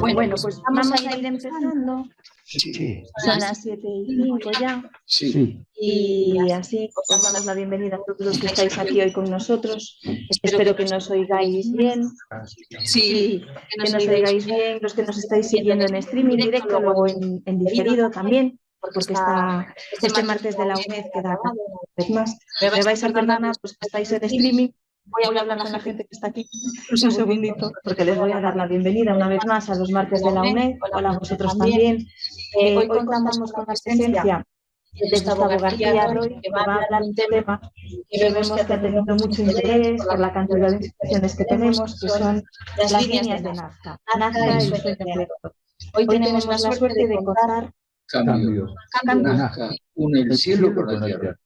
Bueno, pues vamos a ir empezando. Sí. Son las 7:05 ya. Sí. Y así os damos la bienvenida a todos los que estáis aquí hoy con nosotros. Espero que nos oigáis bien. Sí, que nos oigáis bien. Los que nos estáis siguiendo en streaming directo, luego en diferido también, porque este martes de la UNED queda una vez más. Me vais a perdonar los que estáis en streaming. Voy a hablar con la gente que está aquí un segundito, porque les voy a dar la bienvenida una vez más a los martes de la UNED. Hola a vosotros también. Hoy contamos con la presencia de Gustavo García Roy, que va a hablar de un tema que vemos que ha tenido mucho interés por la cantidad de instituciones que tenemos, que son las líneas de Nazca. Nazca y su proyecto. Hoy tenemos la suerte de contar Cambio. Nazca une el cielo con la tierra.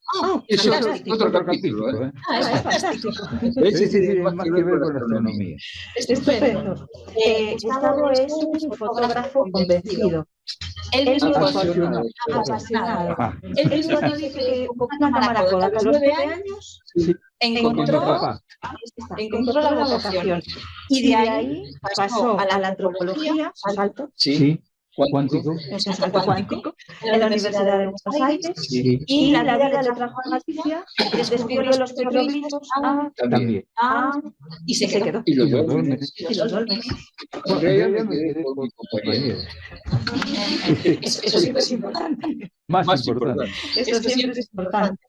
Eso es otro capítulo, ¿eh? Es fantástico. Sí, tiene más que ver con la astronomía. Estupendo. Gustavo es un fotógrafo convencido. Él mismo Apasionado. Él mismo dice que con una cámara Kodak a los 9 años encontró la vocación. Y de ahí pasó a la antropología, salto. Sí. Cuántico. Salto cuántico, en la Universidad de Buenos Aires. Sí. Y la vida le trajo a Galicia, descubrió los petroglifos También. y se quedó. Y los dólmenes. Porque Yo me quedé con mi compañero. Eso siempre es importante. Más importante. Eso siempre es importante.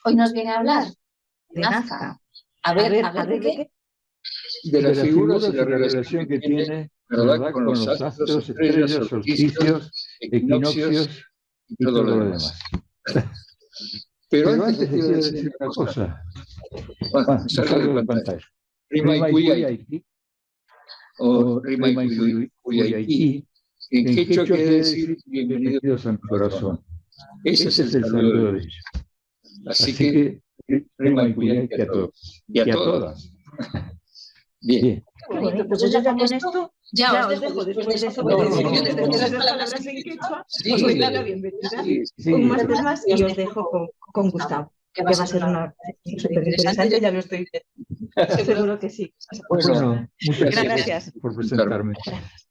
Hoy nos viene a hablar de Nazca. A ver de qué. De las figuras y la relación que tiene, ¿verdad?, con los astros, estrellas, solsticios, equinoccios y todo lo demás. Pero antes quiero decir una cosa. Salgo de pantalla. Rimaikuyaiki, o Rimaikuyaiki, en quechua quiere decir bienvenidos a mi corazón. Ese es el saludo de ellos. Así que Rimaikuyaiki a todos y a todas. Bien. Bueno, pues yo ya con esto ya os dejo después de eso, porque si yo desde las palabras en quechua, os doy la bienvenida un martes más y os dejo con Gustavo, que va a ser una súper interesante, ya lo estoy seguro que sí. Bueno, muchas gracias por presentarme.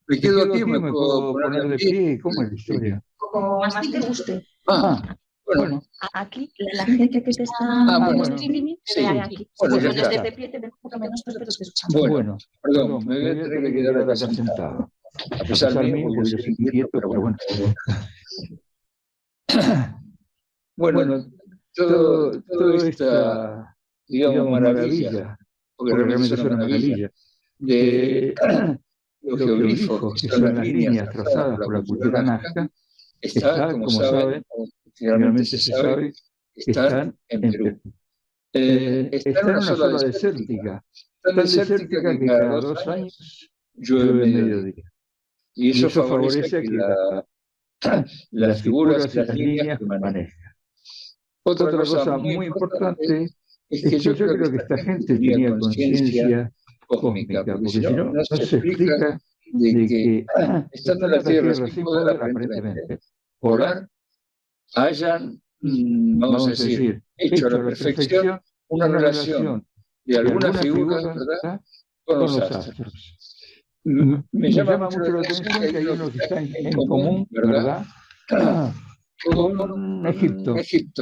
Me quedo aquí, me puedo poner de pie. ¿Cómo es la historia? Como más te guste. Bueno. Aquí, la gente que te está bueno. streaming, Sí. aquí. Bueno, Pues ya desde está. de pie te ven un poco menos, pero te escuchamos. Bueno, perdón, me voy a tener que quedar acá sentado. A pesar mío, porque yo soy inquieto, pero bueno. Bueno, todo esta, digamos, maravilla, porque realmente es una maravilla, de los geoglifos, que son las líneas trazadas por la cultura nazca, está, como saben, finalmente se sabe, que están en Perú. Está en una zona desértica, tan desértica que cada 2 años llueve mediodía. Y eso favorece que las figuras y las líneas permanezcan. Otra cosa muy importante es que yo creo que esta gente tenía conciencia cósmica, porque si no, no se explica de que, estando en la Tierra sin poder, aparentemente, orar, hayan, vamos a decir, hecho a la perfección una relación de alguna figura, ¿verdad?, con los astros. Me llama mucho la atención que hay uno que está en común, ¿verdad?, con Egipto.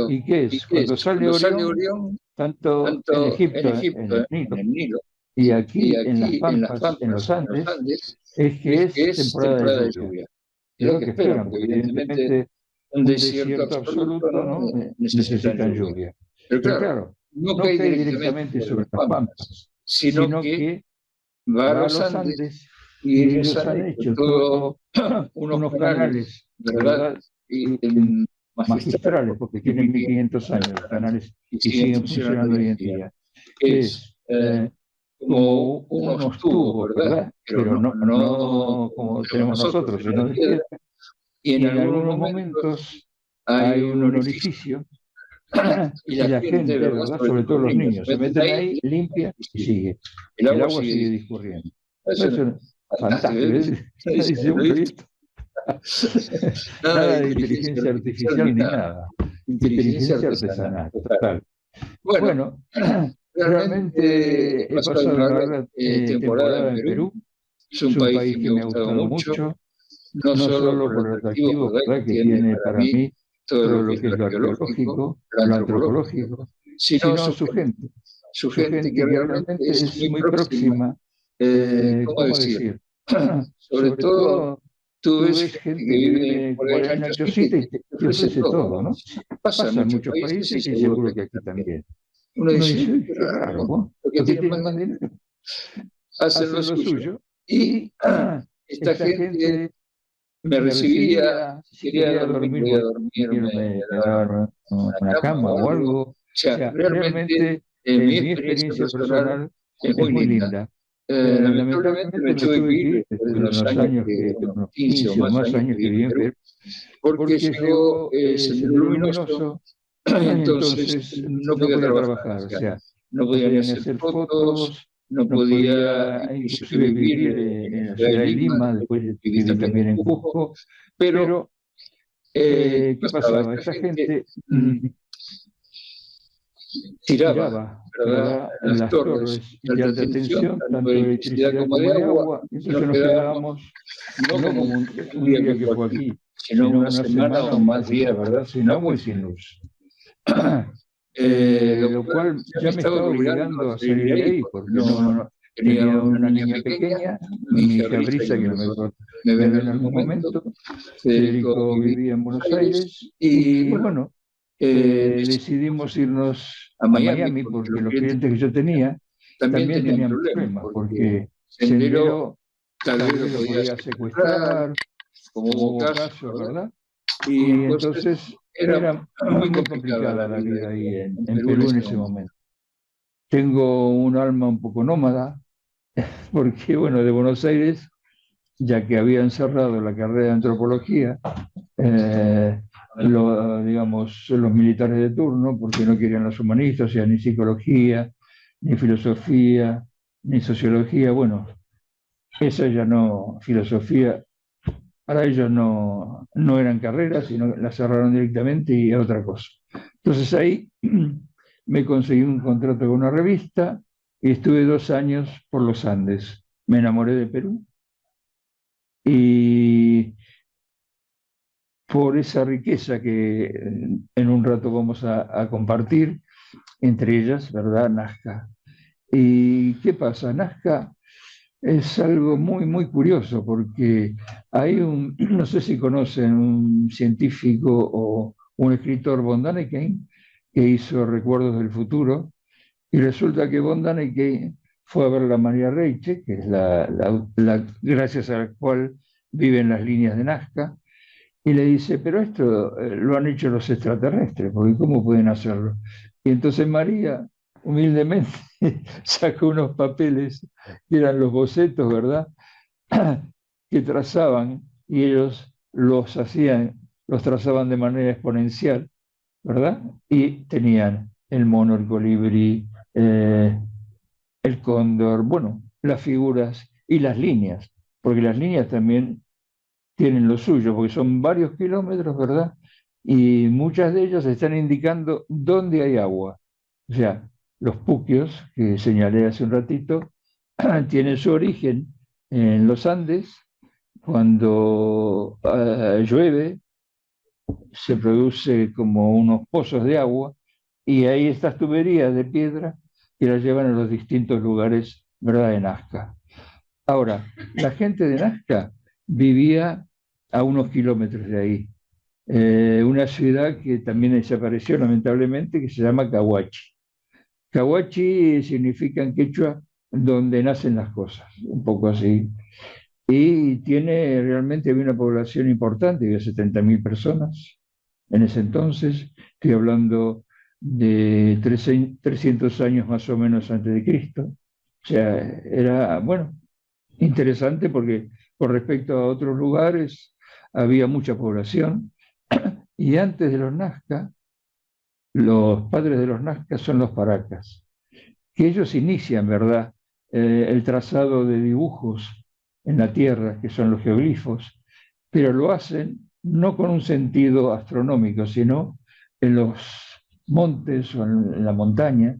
¿Y qué es? Cuando sale Orión, tanto en Egipto, en el Nilo, y aquí en las Pampas, en los Andes, es que es temporada de lluvia. Es lo que esperan, porque evidentemente un desierto absoluto, ¿no?, necesitan lluvia. Pero claro, no cae directamente sobre las Pampas, sino que va a los Andes y ellos han hecho todo unos canales, ¿verdad?, magistrales, porque tienen 1500 años los canales y siguen funcionando hoy en día. Es como unos tubos, ¿verdad?, pero no como tenemos nosotros, sino de piedra. Y en algunos momentos hay un orificio y la gente, ¿verdad?, sobre todo los niños, se meten ahí, limpia y sigue. El agua sigue discurriendo. Eso es fantástico. Dice un proyecto. Nada de inteligencia artificial ni nada. Inteligencia artesanal, total. Bueno, realmente he pasado una larga temporada en Perú. Es un país que me ha gustado mucho, no solo por el atractivo, ¿verdad?, que tiene para mí todo lo que es lo arqueológico, lo antropológico, sino su gente. Su gente que realmente es muy próxima. ¿Cómo decir? Sobre todo, tú ves gente que vive por ahí en Chosita y te ofrece todo, ¿no? Pasa en muchos países y seguro que aquí también. Uno dice, qué raro, ¿no? Porque tienen más dinero. Hacen lo suyo. Y esta gente me recibía, si quería dormir, podía dormirme en una cama o algo. O sea, realmente mi experiencia personal es muy linda. Lamentablemente me tuve que ir después de unos años, unos 15 o más años que viví en Perú, porque llegó el Sendero Luminoso, entonces no podía trabajar, o sea, no podía ni hacer fotos, no podía inclusive vivir en la ciudad de Lima, después viví también en Cusco, pero ¿qué pasaba? Esta gente tiraba, ¿verdad?, en las torres de alta tensión, tanto de electricidad como de agua, entonces nos quedábamos, no como un día que fue aquí, sino una semana o más días, ¿verdad?, sin agua y sin luz. Lo cual ya me estaba obligando a salir de ahí, porque no tenía una niña pequeña, mi hija Brisa, que me ve en algún momento, Federico vivía en Buenos Aires, y bueno, decidimos irnos a Miami porque los clientes que yo tenía también tenían problemas, porque Sendero tal vez lo podía secuestrar, como hubo casos, ¿verdad? Y entonces era muy complicada la vida ahí en Perú en ese momento. Tengo un alma un poco nómada, porque bueno, de Buenos Aires, ya que había encerrado la carrera de antropología, digamos, los militares de turno, porque no querían los humanistas, o sea, ni psicología, ni filosofía, ni sociología. Bueno, esa ya no, filosofía, para ellos no eran carreras, sino la cerraron directamente y a otra cosa. Entonces ahí me conseguí un contrato con una revista y estuve 2 años por los Andes. Me enamoré de Perú y por esa riqueza que en un rato vamos a compartir, entre ellas, ¿verdad?, Nazca. ¿Y qué pasa? Nazca es algo muy, muy curioso porque hay no sé si conocen, un científico o un escritor, von Däniken, que hizo Recuerdos del Futuro, y resulta que von Däniken fue a ver la María Reiche, que es gracias a la cual viven las líneas de Nazca, y le dice, pero esto lo han hecho los extraterrestres, porque ¿cómo pueden hacerlo? Y entonces María, humildemente, sacó unos papeles que eran los bocetos, ¿verdad?, que trazaban, y ellos los trazaban de manera exponencial, ¿verdad? Y tenían el mono, el colibrí, el cóndor, bueno, las figuras y las líneas, porque las líneas también tienen lo suyo, porque son varios kilómetros, ¿verdad? Y muchas de ellas están indicando dónde hay agua. O sea, los puquios, que señalé hace un ratito, tienen su origen en los Andes. Cuando llueve, se produce como unos pozos de agua, y hay estas tuberías de piedra que las llevan a los distintos lugares, ¿verdad?, de Nazca. Ahora, la gente de Nazca vivía a unos kilómetros de ahí. Una ciudad que también desapareció lamentablemente, que se llama Cahuachi. Cahuachi significa en quechua donde nacen las cosas, un poco así. Y tiene realmente una población importante, de 70.000 personas en ese entonces. Estoy hablando de 300 años más o menos antes de Cristo. O sea, era, bueno, interesante porque con respecto a otros lugares había mucha población. Y antes de los Nazca, los padres de los Nazca son los Paracas, que ellos inician, ¿verdad?, el trazado de dibujos en la tierra, que son los geoglifos, pero lo hacen no con un sentido astronómico, sino en los montes o en la montaña,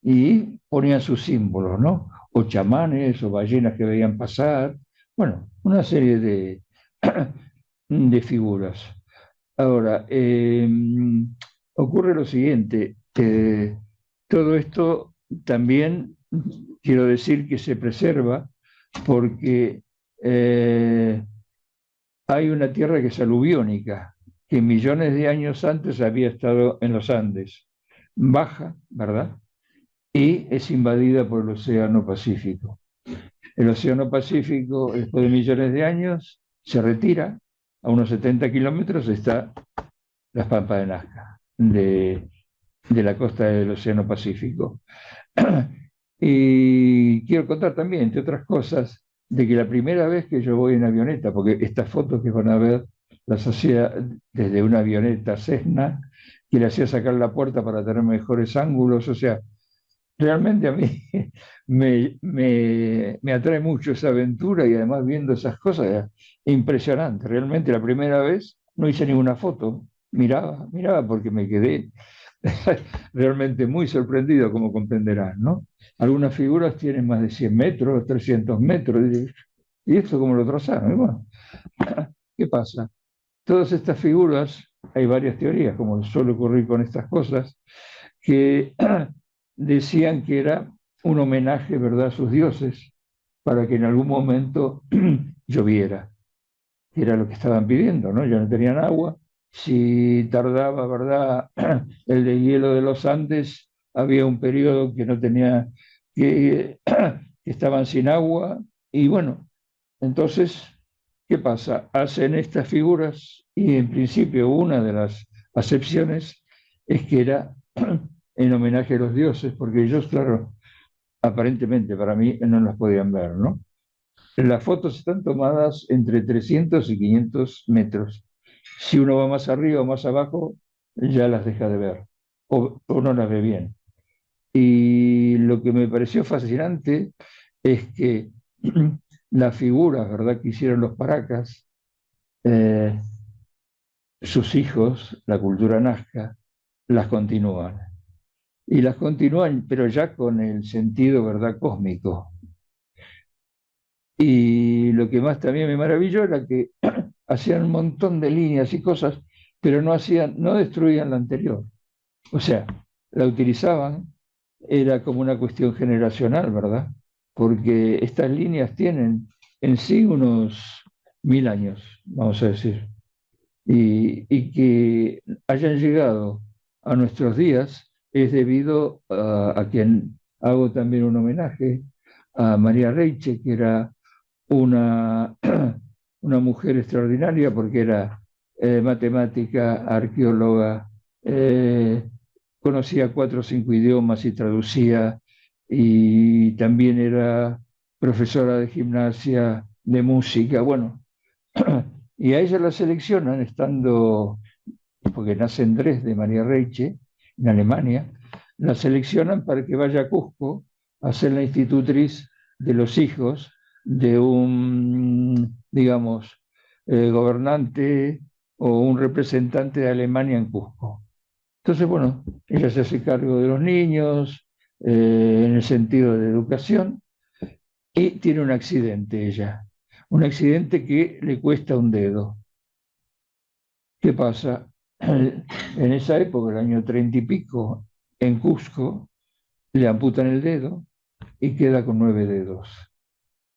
y ponían sus símbolos, ¿no? o chamanes, o ballenas que veían pasar, bueno, una serie de figuras. Ahora, ocurre lo siguiente, todo esto también quiero decir que se preserva porque hay una tierra que es aluviónica, que millones de años antes había estado en los Andes, baja, ¿verdad? Y es invadida por el Océano Pacífico. El Océano Pacífico, después de millones de años, se retira. A unos 70 kilómetros está las Pampas de Nazca, de la costa del Océano Pacífico. Y quiero contar también, entre otras cosas, de que la primera vez que yo voy en avioneta, porque estas fotos que van a ver las hacía desde una avioneta Cessna, que le hacía sacar la puerta para tener mejores ángulos, o sea, realmente a mí me atrae mucho esa aventura y además viendo esas cosas, impresionante. Realmente la primera vez no hice ninguna foto, miraba porque me quedé realmente muy sorprendido, como comprenderán, ¿no? Algunas figuras tienen más de 100 metros, 300 metros, y esto como lo trazaron. Y bueno, ¿qué pasa? Todas estas figuras, hay varias teorías, como suele ocurrir con estas cosas, que decían que era un homenaje, ¿verdad?, a sus dioses, para que en algún momento lloviera, que era lo que estaban pidiendo, ¿no? Ya no tenían agua. Si tardaba, ¿verdad?, el deshielo de los Andes, había un periodo que no tenía, que estaban sin agua, y bueno, entonces, ¿qué pasa? Hacen estas figuras y en principio una de las acepciones es que era en homenaje a los dioses, porque ellos, claro, aparentemente para mí no las podían ver, ¿no? Las fotos están tomadas entre 300 y 500 metros. Si uno va más arriba o más abajo, ya las deja de ver o no las ve bien. Y lo que me pareció fascinante es que las figuras, ¿verdad?, que hicieron los paracas, eh, sus hijos, la cultura nazca, las continúan. Y las continúan, pero ya con el sentido, ¿verdad?, cósmico. Y lo que más también me maravilló era que hacían un montón de líneas y cosas, pero no destruían la anterior. O sea, la utilizaban, era como una cuestión generacional, ¿verdad? Porque estas líneas tienen en sí unos 1000 años, vamos a decir, y que hayan llegado a nuestros días es debido a quien hago también un homenaje, a María Reiche, que era una, una mujer extraordinaria porque era matemática, arqueóloga, conocía 4 o 5 idiomas y traducía, y también era profesora de gimnasia, de música, bueno, y a ella la seleccionan estando, porque nace en Dresde, María Reiche, en Alemania, la seleccionan para que vaya a Cusco a ser la institutriz de los hijos de un, digamos, gobernante o un representante de Alemania en Cusco. Entonces, bueno, ella se hace cargo de los niños en el sentido de educación y tiene un accidente ella, un accidente que le cuesta un dedo. ¿Qué pasa? En esa época, el año 30 y pico, en Cusco, le amputan el dedo y queda con 9 dedos.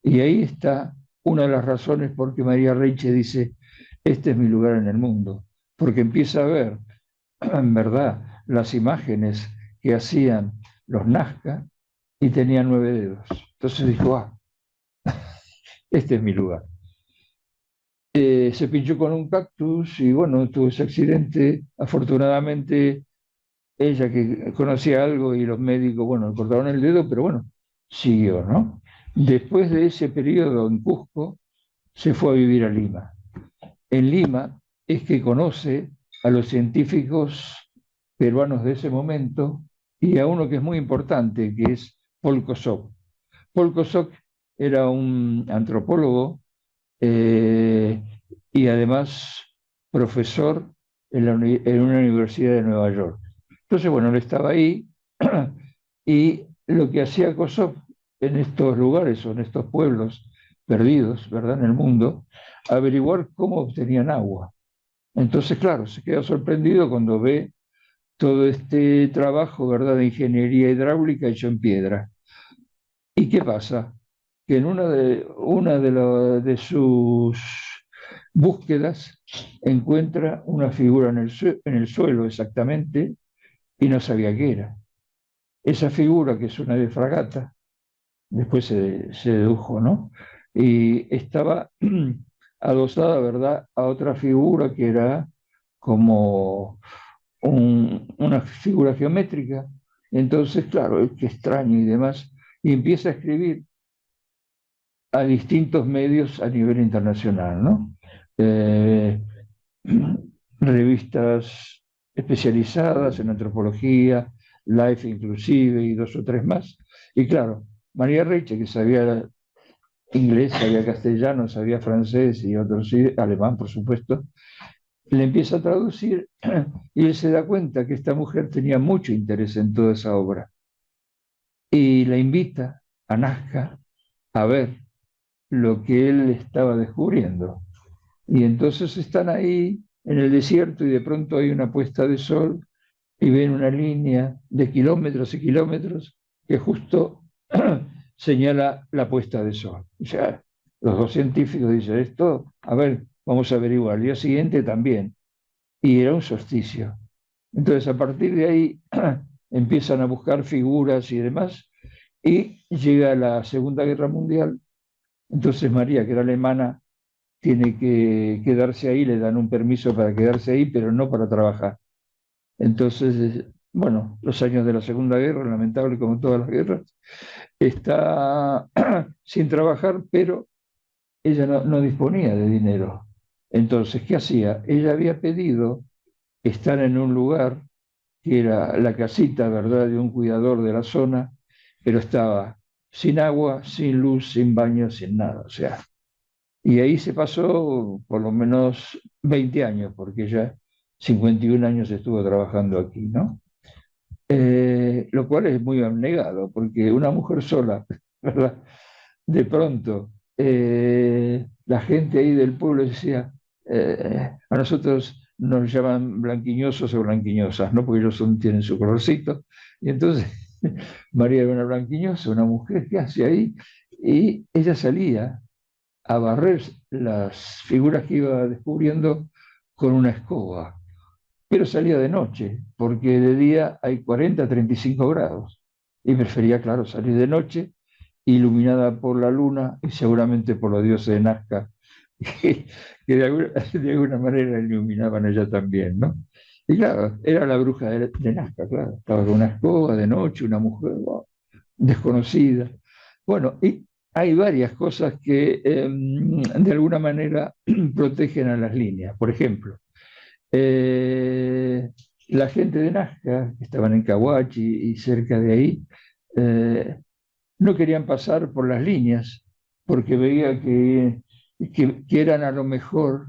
Y ahí está una de las razones por que María Reiche dice, este es mi lugar en el mundo, porque empieza a ver, en verdad, las imágenes que hacían los Nazca y tenían 9 dedos. Entonces dijo, este es mi lugar. Se pinchó con un cactus y bueno, tuvo ese accidente. Afortunadamente, ella que conocía algo y los médicos, bueno, le cortaron el dedo, pero bueno, siguió, ¿no? Después de ese periodo en Cusco, se fue a vivir a Lima. En Lima es que conoce a los científicos peruanos de ese momento y a uno que es muy importante, que es Paul Kosok. Paul Kosok era un antropólogo y además profesor en una universidad de Nueva York. Entonces, bueno, él estaba ahí y lo que hacía Kosok en estos lugares o en estos pueblos perdidos, ¿verdad?, en el mundo, a averiguar cómo obtenían agua. Entonces, claro, se queda sorprendido cuando ve todo este trabajo, ¿verdad?, de ingeniería hidráulica hecho en piedra. ¿Y qué pasa? Que en de sus búsquedas encuentra una figura en el suelo exactamente y no sabía qué era. Esa figura, que es una de fragata, después se dedujo, ¿no? Y estaba adosada, ¿verdad?, a otra figura que era como una figura geométrica. Entonces, claro, qué extraño y demás. Y empieza a escribir a distintos medios a nivel internacional, ¿no? Eh, revistas especializadas en antropología, Life inclusive y dos o tres más. Y claro, María Reiche, que sabía inglés, sabía castellano, sabía francés y otros, alemán, por supuesto, le empieza a traducir y él se da cuenta que esta mujer tenía mucho interés en toda esa obra y la invita a Nazca a ver lo que él estaba descubriendo. Y entonces están ahí en el desierto y de pronto hay una puesta de sol y ven una línea de kilómetros y kilómetros que justo señala la puesta de sol. O sea, los dos científicos dicen esto, a ver, vamos a averiguar. El día siguiente también. Y era un solsticio. Entonces, a partir de ahí empiezan a buscar figuras y demás, y llega la Segunda Guerra Mundial. Entonces María, que era alemana, tiene que quedarse ahí, le dan un permiso para quedarse ahí, pero no para trabajar. Entonces, bueno, los años de la Segunda Guerra, lamentable como todas las guerras, está sin trabajar, pero ella no disponía de dinero. Entonces, ¿qué hacía? Ella había pedido estar en un lugar que era la casita, ¿verdad?, de un cuidador de la zona, pero estaba sin agua, sin luz, sin baño, sin nada. O sea, y ahí se pasó por lo menos 20 años, porque ya 51 años estuvo trabajando aquí, ¿no? Lo cual es muy abnegado, porque una mujer sola, ¿verdad? De pronto, la gente ahí del pueblo decía, a nosotros nos llaman blanquiñosos o blanquiñosas, ¿no? Porque ellos tienen su colorcito. Y entonces María era una blanquiñosa, una mujer que hace ahí, y ella salía a barrer las figuras que iba descubriendo con una escoba, pero salía de noche, porque de día hay 40, 35 grados, y prefería, claro, salir de noche, iluminada por la luna y seguramente por los dioses de Nazca, que de alguna manera iluminaban a ella también, ¿no? Y claro, era la bruja de Nazca, claro, estaba con una escoba de noche, una mujer, wow, desconocida. Bueno, y hay varias cosas que de alguna manera protegen a las líneas. Por ejemplo, eh, la gente de Nazca, que estaban en Cahuachi y cerca de ahí, eh, no querían pasar por las líneas porque veía que eran a lo mejor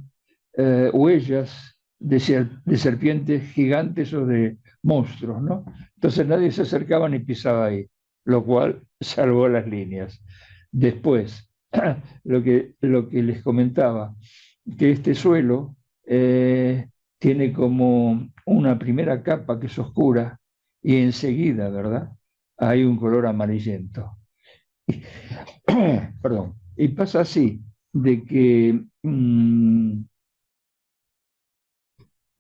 huellas de serpientes gigantes o de monstruos, ¿no? Entonces nadie se acercaba ni pisaba ahí, lo cual salvó las líneas. Después, lo que les comentaba, que este suelo tiene como una primera capa que es oscura y enseguida, ¿verdad? Hay un color amarillento. Perdón. Y pasa así, de que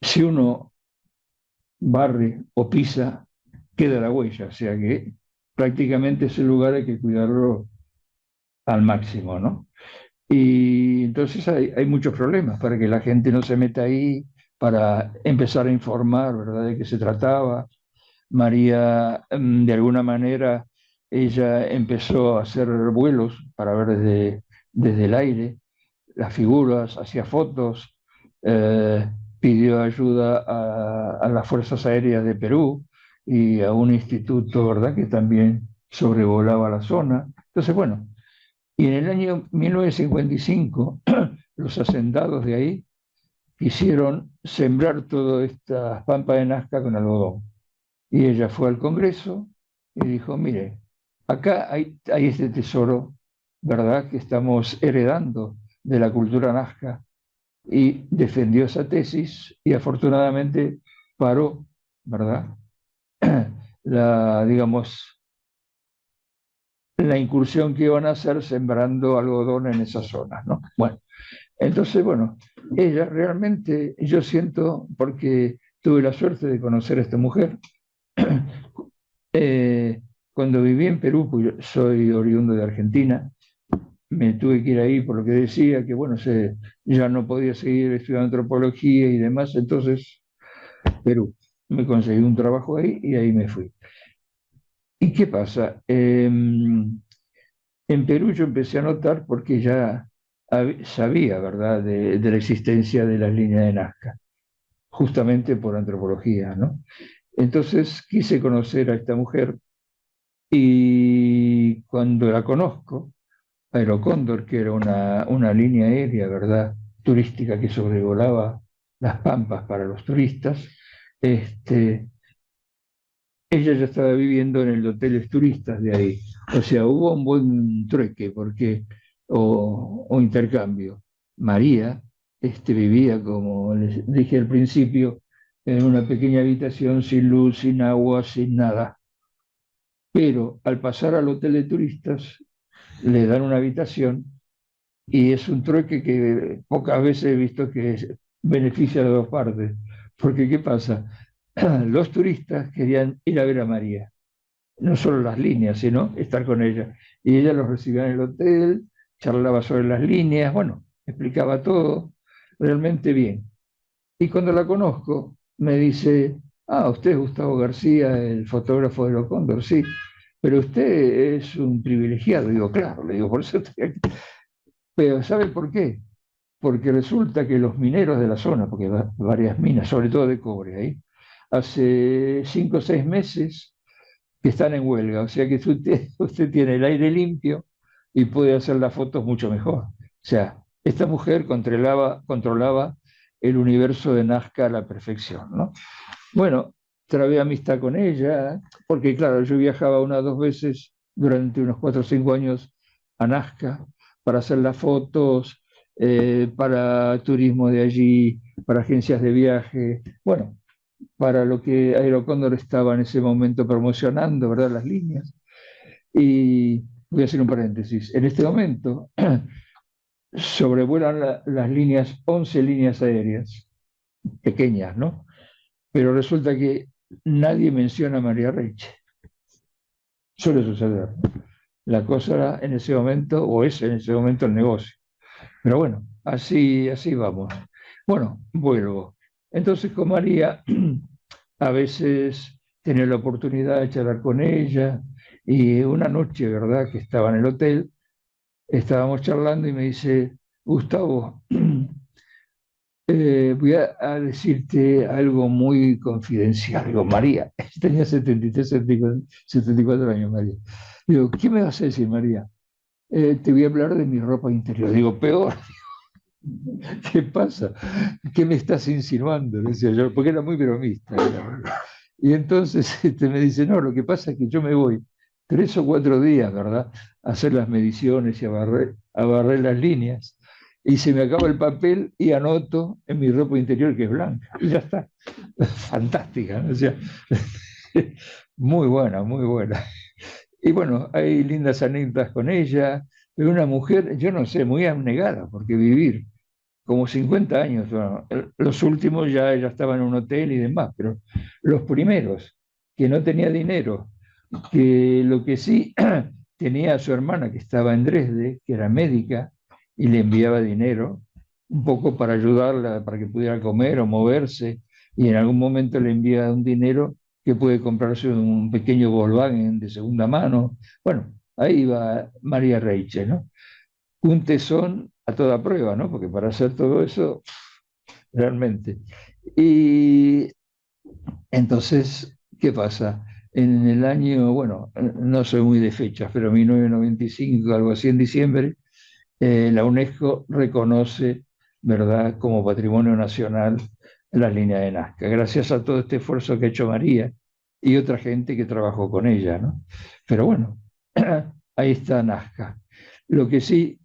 si uno barre o pisa, queda la huella, o sea que prácticamente ese lugar hay que cuidarlo al máximo, ¿no? Y entonces hay muchos problemas para que la gente no se meta ahí, para empezar a informar, ¿verdad?, de qué se trataba. María, de alguna manera, ella empezó a hacer vuelos para ver desde el aire las figuras, hacía fotos, pidió ayuda a las Fuerzas Aéreas de Perú y a un instituto, ¿verdad?, que también sobrevolaba la zona. Entonces, bueno, y en el año 1955, los hacendados de ahí quisieron sembrar toda esta pampa de Nazca con algodón. Y ella fue al Congreso y dijo, mire, acá hay este tesoro, ¿verdad?, que estamos heredando de la cultura nazca, y defendió esa tesis y afortunadamente paró, ¿verdad?, digamos, la incursión que iban a hacer sembrando algodón en esas zonas, ¿no? Bueno, entonces, bueno, ella realmente, yo siento, porque tuve la suerte de conocer a esta mujer, cuando viví en Perú, pues yo soy oriundo de Argentina, me tuve que ir ahí por lo que decía, que bueno, ya no podía seguir estudiando antropología y demás, entonces Perú, me conseguí un trabajo ahí y ahí me fui. ¿Y qué pasa? En Perú yo empecé a notar porque ya sabía, ¿verdad?, de la existencia de las líneas de Nazca, justamente por antropología, ¿no? Entonces quise conocer a esta mujer y cuando la conozco, Aerocóndor, que era una línea aérea, ¿verdad?, turística que sobrevolaba las Pampas para los turistas, ella ya estaba viviendo en el hoteles turistas de ahí. O sea, hubo un buen trueque o intercambio. María vivía, como les dije al principio, en una pequeña habitación sin luz, sin agua, sin nada. Pero al pasar al hotel de turistas, le dan una habitación y es un trueque que pocas veces he visto que beneficia a las dos partes. Porque, ¿qué pasa? Los turistas querían ir a ver a María, no solo las líneas, sino estar con ella. Y ella los recibía en el hotel, charlaba sobre las líneas, bueno, explicaba todo realmente bien. Y cuando la conozco, me dice, usted es Gustavo García, el fotógrafo de Locóndor, sí, pero usted es un privilegiado. Digo, claro, le digo, por eso estoy aquí. Pero ¿sabe por qué? Porque resulta que los mineros de la zona, porque hay varias minas, sobre todo de cobre ahí, hace 5 o 6 meses que están en huelga, o sea que usted tiene el aire limpio y puede hacer las fotos mucho mejor. O sea, esta mujer controlaba el universo de Nazca a la perfección, ¿no? Bueno, trabé amistad con ella, porque claro, yo viajaba 1 o 2 veces durante unos 4 o 5 años a Nazca para hacer las fotos, para turismo de allí, para agencias de viaje, bueno, para lo que Aerocóndor estaba en ese momento promocionando, ¿verdad? Las líneas. Y voy a hacer un paréntesis. En este momento sobrevuelan las líneas, 11 líneas aéreas, pequeñas, ¿no? Pero resulta que nadie menciona a María Reche. Suele suceder. La cosa era en ese momento, o es en ese momento el negocio. Pero bueno, así vamos. Bueno, vuelvo. Entonces con María a veces tenía la oportunidad de charlar con ella y una noche, ¿verdad?, que estaba en el hotel, estábamos charlando y me dice, Gustavo, voy a decirte algo muy confidencial. Digo, María, tenía 73, 74 años, María. Digo, ¿qué me vas a decir, María? Te voy a hablar de mi ropa interior. Digo, peor. ¿Qué pasa? ¿Qué me estás insinuando? Decía yo, porque era muy bromista. Y entonces me dice, no, lo que pasa es que yo me voy 3 o 4 días, ¿verdad?, a hacer las mediciones y a barrer las líneas. Y se me acaba el papel y anoto en mi ropa interior que es blanca. Y ya está. Fantástica, ¿no? O sea, muy buena, muy buena. Y bueno, hay lindas anécdotas con ella, pero una mujer, yo no sé, muy abnegada, porque vivir como 50 años, bueno, los últimos ya estaba en un hotel y demás, pero los primeros, que no tenía dinero, que lo que sí tenía a su hermana que estaba en Dresde, que era médica, y le enviaba dinero, un poco para ayudarla, para que pudiera comer o moverse, y en algún momento le envía un dinero que puede comprarse un pequeño Volkswagen de segunda mano. Bueno, ahí va María Reiche, ¿no? Un tesón a toda prueba, ¿no? Porque para hacer todo eso, realmente. Y entonces, ¿qué pasa? En el año, bueno, no soy muy de fechas, pero 1995, algo así, en diciembre, la UNESCO reconoce, ¿verdad?, como Patrimonio Nacional la línea de Nazca, gracias a todo este esfuerzo que ha hecho María y otra gente que trabajó con ella, ¿no? Pero bueno, ahí está Nazca. Lo que sí,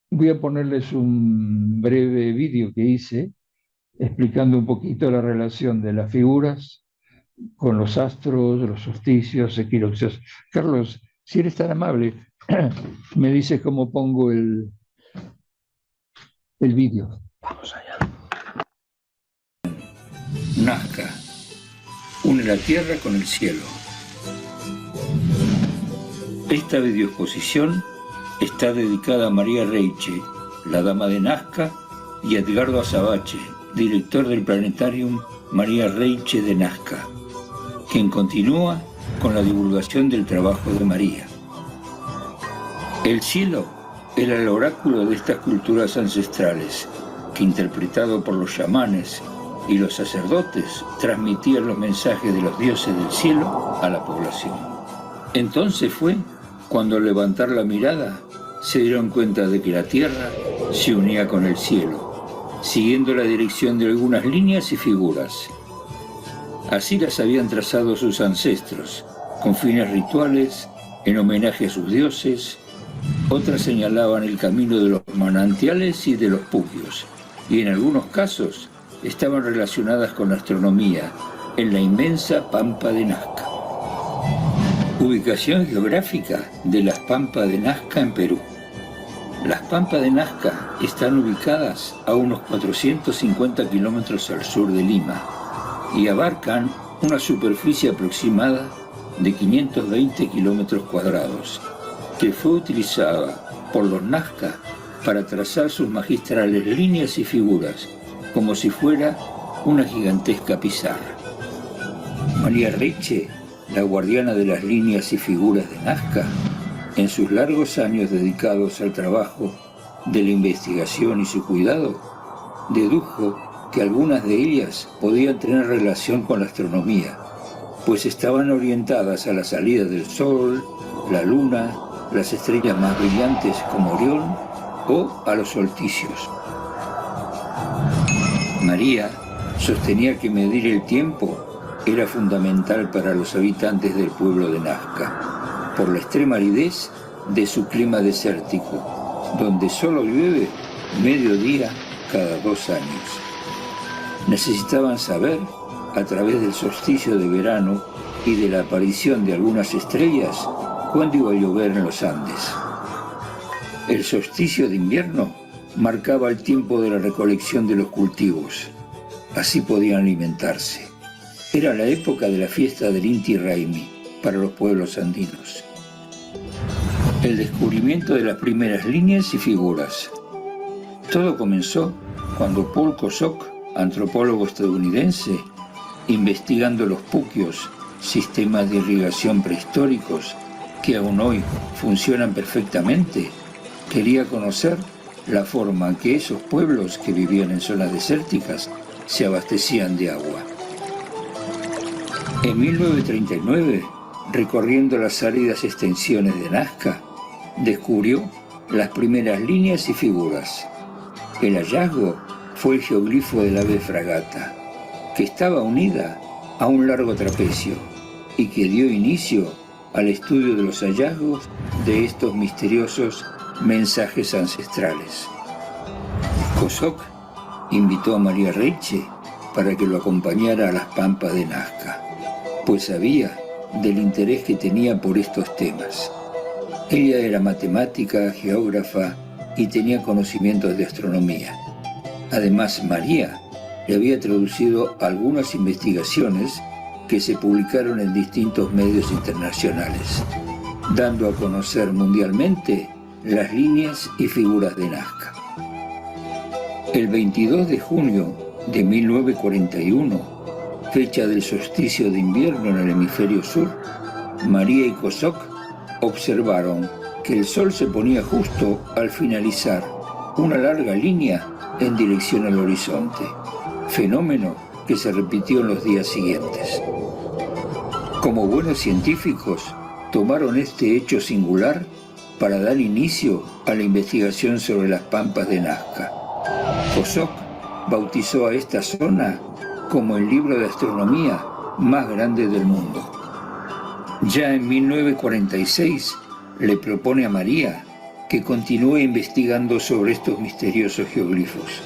voy a ponerles un breve vídeo que hice explicando un poquito la relación de las figuras con los astros, los solsticios, equinoccios. Carlos, si eres tan amable, me dices cómo pongo el vídeo. Vamos allá. Nazca une la tierra con el cielo. Esta videoexposición está dedicada a María Reiche, la dama de Nazca, y a Edgardo Azabache, director del Planetarium María Reiche de Nazca, quien continúa con la divulgación del trabajo de María. El cielo era el oráculo de estas culturas ancestrales, que interpretado por los chamanes y los sacerdotes transmitían los mensajes de los dioses del cielo a la población. Entonces fue cuando al levantar la mirada se dieron cuenta de que la tierra se unía con el cielo, siguiendo la dirección de algunas líneas y figuras. Así las habían trazado sus ancestros, con fines rituales, en homenaje a sus dioses. Otras señalaban el camino de los manantiales y de los puquios, y en algunos casos estaban relacionadas con la astronomía, en la inmensa Pampa de Nazca. Ubicación geográfica de las Pampas de Nazca en Perú. Las Pampas de Nazca están ubicadas a unos 450 kilómetros al sur de Lima y abarcan una superficie aproximada de 520 kilómetros cuadrados, que fue utilizada por los Nazca para trazar sus magistrales líneas y figuras, como si fuera una gigantesca pizarra. María Reiche, la guardiana de las líneas y figuras de Nazca, en sus largos años dedicados al trabajo de la investigación y su cuidado, dedujo que algunas de ellas podían tener relación con la astronomía, pues estaban orientadas a la salida del Sol, la Luna, las estrellas más brillantes como Orión o a los solsticios. María sostenía que medir el tiempo era fundamental para los habitantes del pueblo de Nazca, por la extrema aridez de su clima desértico, donde solo llueve medio día cada 2 años. Necesitaban saber, a través del solsticio de verano y de la aparición de algunas estrellas, cuándo iba a llover en los Andes. El solsticio de invierno marcaba el tiempo de la recolección de los cultivos. Así podían alimentarse. Era la época de la fiesta del Inti Raymi para los pueblos andinos. El descubrimiento de las primeras líneas y figuras. Todo comenzó cuando Paul Kosok, antropólogo estadounidense, investigando los puquios, sistemas de irrigación prehistóricos que aún hoy funcionan perfectamente, quería conocer la forma en que esos pueblos que vivían en zonas desérticas se abastecían de agua. En 1939, recorriendo las áridas extensiones de Nazca, descubrió las primeras líneas y figuras. El hallazgo fue el geoglifo del ave fragata, que estaba unida a un largo trapecio y que dio inicio al estudio de los hallazgos de estos misteriosos mensajes ancestrales. Kosok invitó a María Reiche para que lo acompañara a las Pampas de Nazca, pues sabía del interés que tenía por estos temas. Ella era matemática, geógrafa y tenía conocimientos de astronomía. Además, María le había traducido algunas investigaciones que se publicaron en distintos medios internacionales, dando a conocer mundialmente las líneas y figuras de Nazca. El 22 de junio de 1941, fecha del solsticio de invierno en el hemisferio sur, María y Kosok observaron que el sol se ponía justo al finalizar una larga línea en dirección al horizonte, fenómeno que se repitió en los días siguientes. Como buenos científicos, tomaron este hecho singular para dar inicio a la investigación sobre las Pampas de Nazca. Kosok bautizó a esta zona como el libro de astronomía más grande del mundo. Ya en 1946 le propone a María que continúe investigando sobre estos misteriosos geoglifos,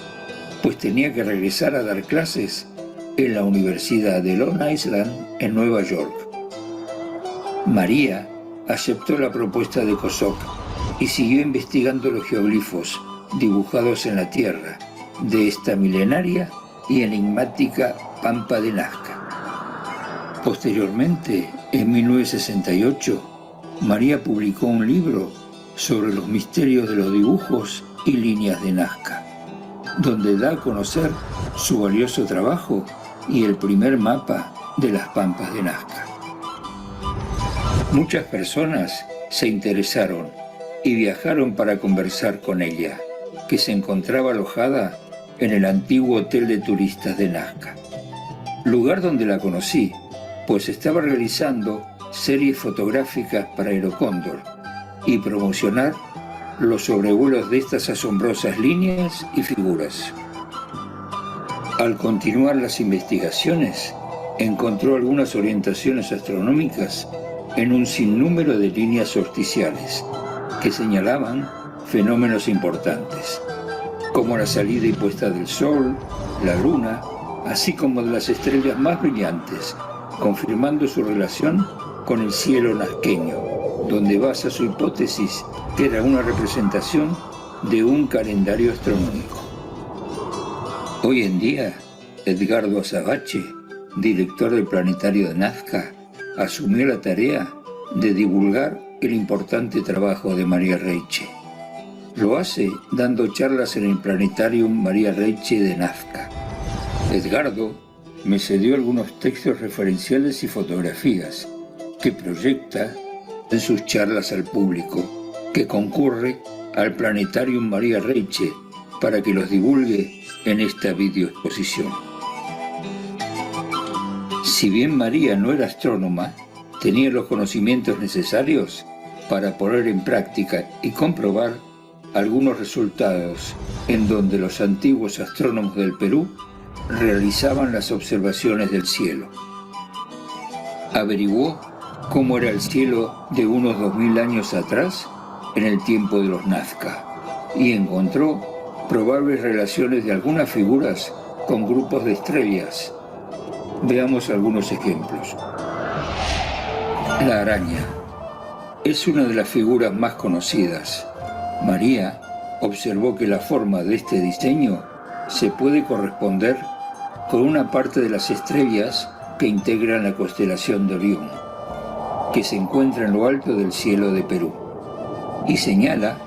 pues tenía que regresar a dar clases en la Universidad de Long Island en Nueva York. María aceptó la propuesta de Kosok y siguió investigando los geoglifos dibujados en la tierra de esta milenaria y enigmática Pampa de Nazca. Posteriormente, en 1968, María publicó un libro sobre los misterios de los dibujos y líneas de Nazca, donde da a conocer su valioso trabajo y el primer mapa de las Pampas de Nazca. Muchas personas se interesaron y viajaron para conversar con ella, que se encontraba alojada en el antiguo hotel de turistas de Nazca, lugar donde la conocí, pues estaba realizando series fotográficas para Aerocóndor y promocionar los sobrevuelos de estas asombrosas líneas y figuras. Al continuar las investigaciones, encontró algunas orientaciones astronómicas en un sinnúmero de líneas solsticiales que señalaban fenómenos importantes, como la salida y puesta del Sol, la Luna, así como de las estrellas más brillantes, confirmando su relación con el cielo nazqueño, donde basa su hipótesis que era una representación de un calendario astronómico. Hoy en día, Edgardo Azabache, director del Planetario de Nazca, asumió la tarea de divulgar el importante trabajo de María Reiche. Lo hace dando charlas en el Planetarium María Reiche de Nazca. Edgardo me cedió algunos textos referenciales y fotografías que proyecta en sus charlas al público, que concurre al Planetarium María Reiche para que los divulgue en esta videoexposición. Si bien María no era astrónoma, tenía los conocimientos necesarios para poner en práctica y comprobar algunos resultados en donde los antiguos astrónomos del Perú realizaban las observaciones del cielo. Averiguó cómo era el cielo de unos 2000 años atrás, en el tiempo de los Nazca, y encontró probables relaciones de algunas figuras con grupos de estrellas. Veamos algunos ejemplos. La araña es una de las figuras más conocidas. María observó que la forma de este diseño se puede corresponder con una parte de las estrellas que integran la constelación de Orión, que se encuentra en lo alto del cielo de Perú, y señala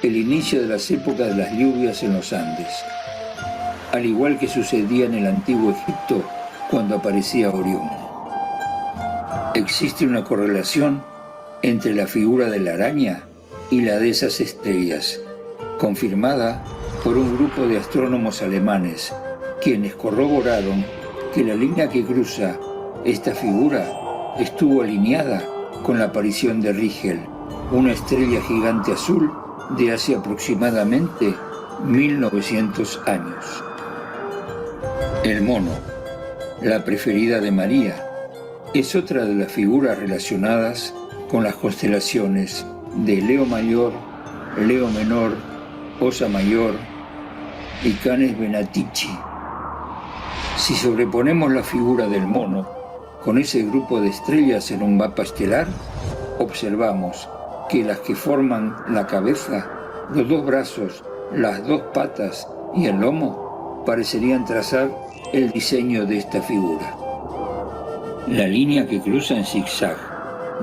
el inicio de las épocas de las lluvias en los Andes, al igual que sucedía en el antiguo Egipto cuando aparecía Orión. Existe una correlación entre la figura de la araña y la de esas estrellas, confirmada por un grupo de astrónomos alemanes, quienes corroboraron que la línea que cruza esta figura estuvo alineada con la aparición de Rigel, una estrella gigante azul de hace aproximadamente 1900 años. El mono, la preferida de María, es otra de las figuras relacionadas con las constelaciones de Leo Mayor, Leo Menor, Osa Mayor y Canes Venatici. Si sobreponemos la figura del mono con ese grupo de estrellas en un mapa estelar, observamos que las que forman la cabeza, los dos brazos, las dos patas y el lomo parecerían trazar el diseño de esta figura. La línea que cruza en zigzag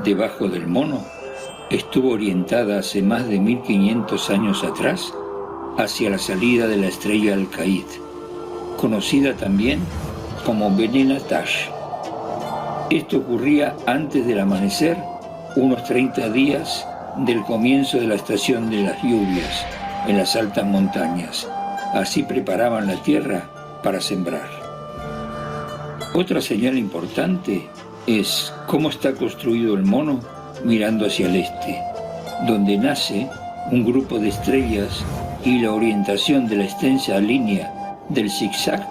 debajo del mono estuvo orientada hace más de 1500 años atrás hacia la salida de la estrella Alcaid, conocida también como Benenatash. Esto ocurría antes del amanecer, unos 30 días del comienzo de la estación de las lluvias en las altas montañas. Así preparaban la tierra para sembrar. Otra señal importante es cómo está construido el mono mirando hacia el este, donde nace un grupo de estrellas y la orientación de la extensa línea del zigzag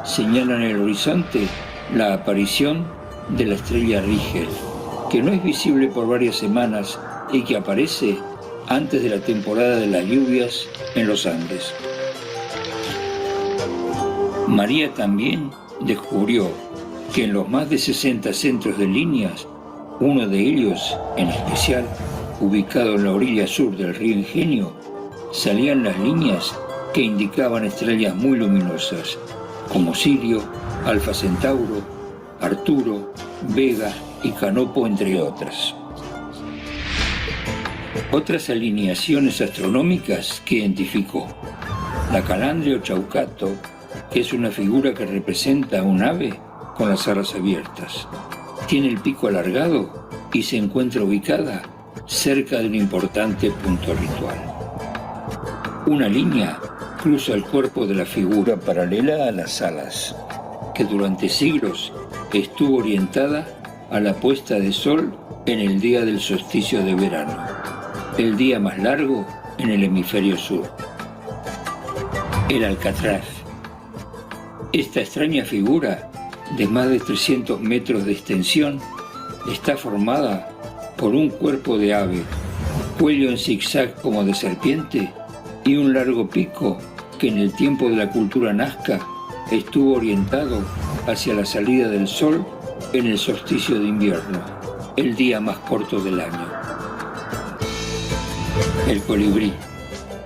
señala en el horizonte la aparición de la estrella Rigel, que no es visible por varias semanas y que aparece antes de la temporada de las lluvias en los Andes. María también descubrió que en los más de 60 centros de líneas, uno de ellos, en especial, ubicado en la orilla sur del río Ingenio, salían las líneas que indicaban estrellas muy luminosas, como Sirio, Alfa Centauro, Arturo, Vega y Canopo, entre otras. Otras alineaciones astronómicas que identificó: la Calandria o Chaucato, que es una figura que representa a un ave con las alas abiertas. Tiene el pico alargado y se encuentra ubicada cerca de un importante punto ritual. Una línea cruza el cuerpo de la figura paralela a las alas, que durante siglos estuvo orientada a la puesta de sol en el día del solsticio de verano, el día más largo en el hemisferio sur. El Alcatraz. Esta extraña figura, de más de 300 metros de extensión, está formada por un cuerpo de ave, cuello en zigzag como de serpiente y un largo pico que en el tiempo de la cultura nazca estuvo orientado hacia la salida del sol en el solsticio de invierno, el día más corto del año. El colibrí.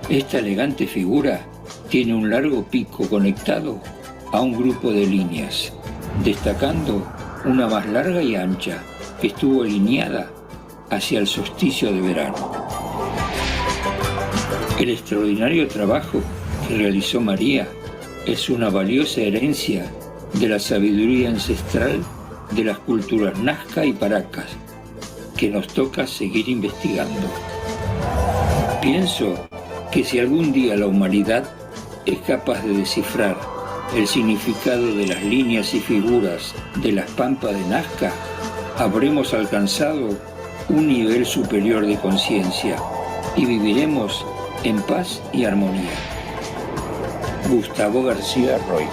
Esta elegante figura tiene un largo pico conectado a un grupo de líneas, destacando una más larga y ancha que estuvo alineada hacia el solsticio de verano. El extraordinario trabajo que realizó María es una valiosa herencia de la sabiduría ancestral de las culturas Nazca y Paracas, que nos toca seguir investigando. Pienso que si algún día la humanidad es capaz de descifrar el significado de las líneas y figuras de las pampas de Nazca, habremos alcanzado un nivel superior de conciencia y viviremos en paz y armonía. Gustavo García Roig.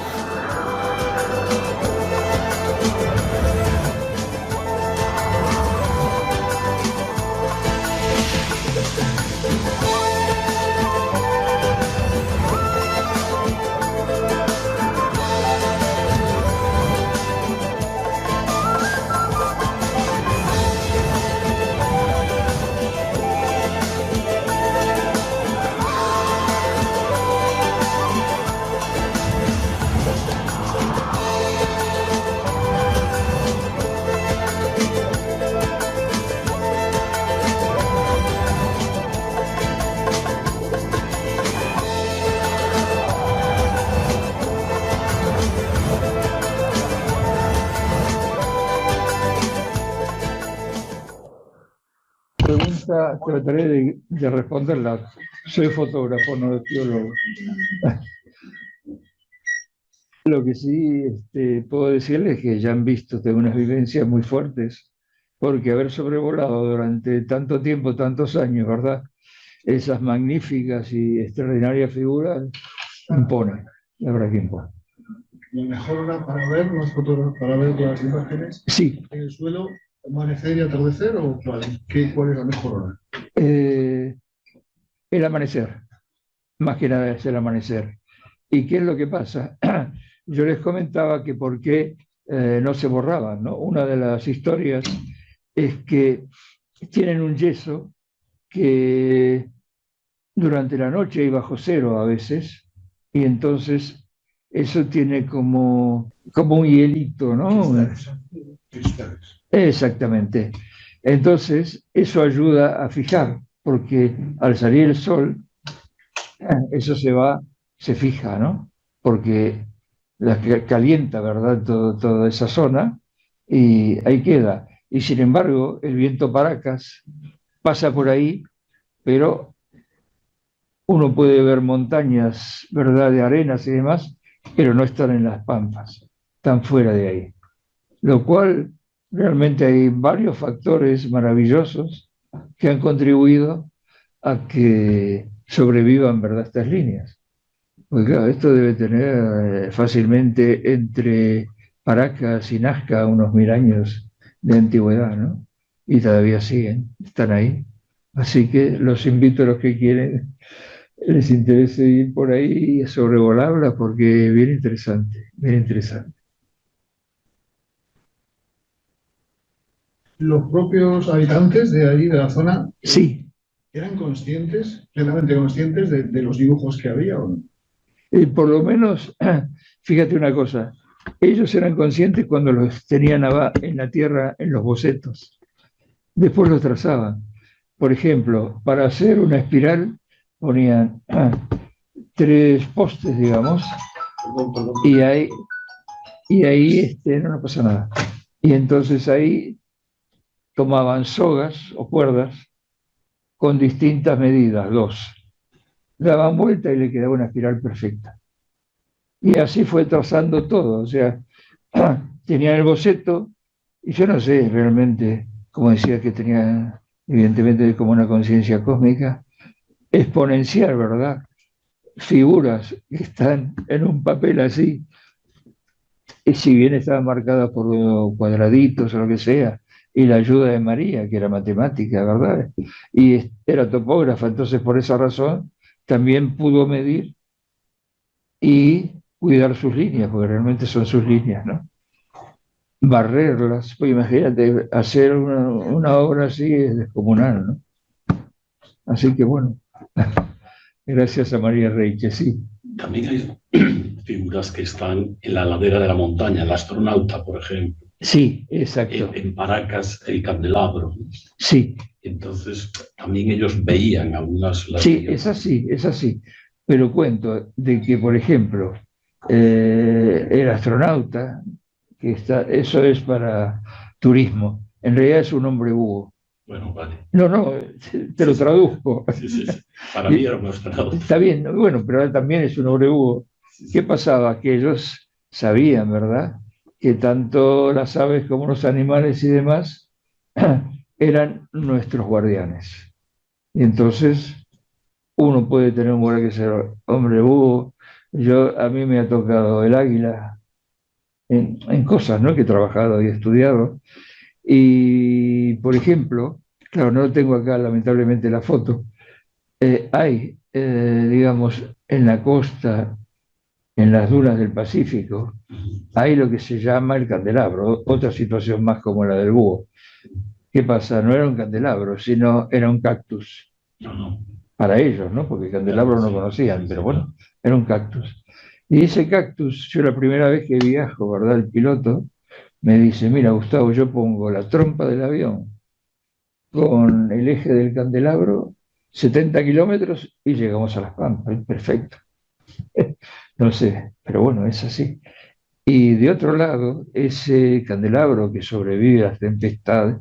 Trataré de responderla. Soy fotógrafo, no teólogo. Lo que sí puedo decirles es que ya han visto de unas vivencias muy fuertes, porque haber sobrevolado durante tanto tiempo, tantos años, ¿verdad? Esas magníficas y extraordinarias figuras imponen, la verdad que imponen. ¿La mejor hora para ver las fotos, para ver las imágenes? Sí. ¿En el suelo, amanecer y atardecer o cuál es la mejor hora? El amanecer, más que nada es el amanecer. ¿Y qué es lo que pasa? Yo les comentaba que por qué no se borraban, ¿no? Una de las historias es que tienen un yeso que durante la noche hay bajo cero a veces, y entonces eso tiene como un hielito, ¿no? Cristales. Exactamente. Entonces, eso ayuda a fijar, porque al salir el sol, eso se fija, ¿no? Porque calienta, ¿verdad? Toda esa zona, y ahí queda. Y sin embargo, el viento Paracas pasa por ahí, pero uno puede ver montañas, ¿verdad?, de arenas y demás, pero no están en las pampas, están fuera de ahí. Lo cual realmente hay varios factores maravillosos que han contribuido a que sobrevivan, ¿verdad?, estas líneas. Porque claro, esto debe tener fácilmente entre Paracas y Nazca unos 1000 años de antigüedad, ¿no? y todavía siguen, están ahí. Así que los invito a los que quieren, les interese ir por ahí y sobrevolarla porque es bien interesante, bien interesante. Los propios habitantes de ahí, de la zona, Sí, ¿eran conscientes, plenamente conscientes de los dibujos que había o no? por lo menos, fíjate una cosa, ellos eran conscientes cuando los tenían en la tierra, en los bocetos. Después los trazaban. Por ejemplo, para hacer una espiral ponían 3 postes, digamos, y ahí no pasa nada. Y entonces ahí tomaban sogas o cuerdas con distintas medidas, 2. Daban vuelta y le quedaba una espiral perfecta. Y así fue trazando todo, o sea, tenían el boceto, y yo no sé realmente, como decía que tenía evidentemente como una conciencia cósmica, exponencial, ¿verdad? Figuras que están en un papel así, y si bien estaban marcadas por cuadraditos o lo que sea, y la ayuda de María, que era matemática, ¿verdad? Y era topógrafa, entonces por esa razón también pudo medir y cuidar sus líneas, porque realmente son sus líneas, ¿no? Barrerlas, pues imagínate, hacer una obra así es descomunal, ¿no? Así que bueno, gracias a María Rey, que sí. También hay figuras que están en la ladera de la montaña, el astronauta, por ejemplo. Sí, exacto. En Paracas, el candelabro. Sí. Entonces, también ellos veían algunas... Sí, es así. Pero cuento de que, por ejemplo, el astronauta, eso es para turismo, en realidad es un hombre búho. Bueno, vale. No, te lo traduzco. Sí. Para mí era un astronauta. Está bien, bueno, pero él también es un hombre búho. ¿Qué pasaba? Que ellos sabían, ¿verdad? Que tanto las aves como los animales y demás eran nuestros guardianes. Y entonces uno puede tener un guardián que sea hombre búho. A mí me ha tocado el águila en cosas, ¿no? Que he trabajado y estudiado. Y, por ejemplo, claro, no tengo acá lamentablemente la foto, hay, digamos, en la costa, en las dunas del Pacífico, hay lo que se llama el candelabro, otra situación más como la del búho. ¿Qué pasa? No era un candelabro, sino era un cactus. Para ellos, ¿no? Porque el candelabro no conocían, pero bueno, era un cactus. Y ese cactus, yo la primera vez que viajo, ¿verdad? El piloto me dice, mira, Gustavo, yo pongo la trompa del avión con el eje del candelabro, 70 kilómetros y llegamos a Las Pampas. Perfecto. No sé, pero bueno, es así. Y de otro lado, ese candelabro que sobrevive a las tempestades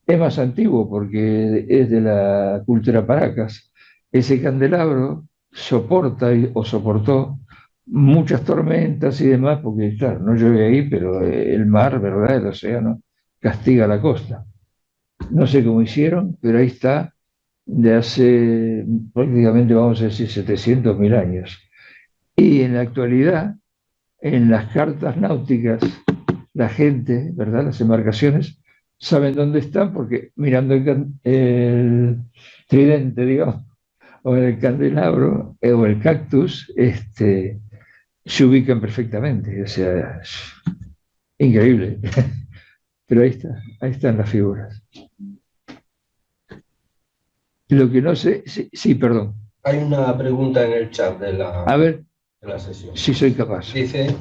es más antiguo porque es de la cultura Paracas. Ese candelabro soporta o soportó muchas tormentas y demás, porque claro, no llueve ahí, pero el mar, ¿verdad? El océano castiga la costa. No sé cómo hicieron, pero ahí está de hace prácticamente, vamos a decir, 700.000 años. Y en la actualidad, en las cartas náuticas, la gente, ¿verdad? Las embarcaciones saben dónde están porque mirando el tridente, digamos, o el candelabro o el cactus, se ubican perfectamente. O sea, es increíble. Pero ahí están las figuras. Lo que no sé, sí, perdón. Hay una pregunta en el chat de la sesión. Si soy capaz. Dice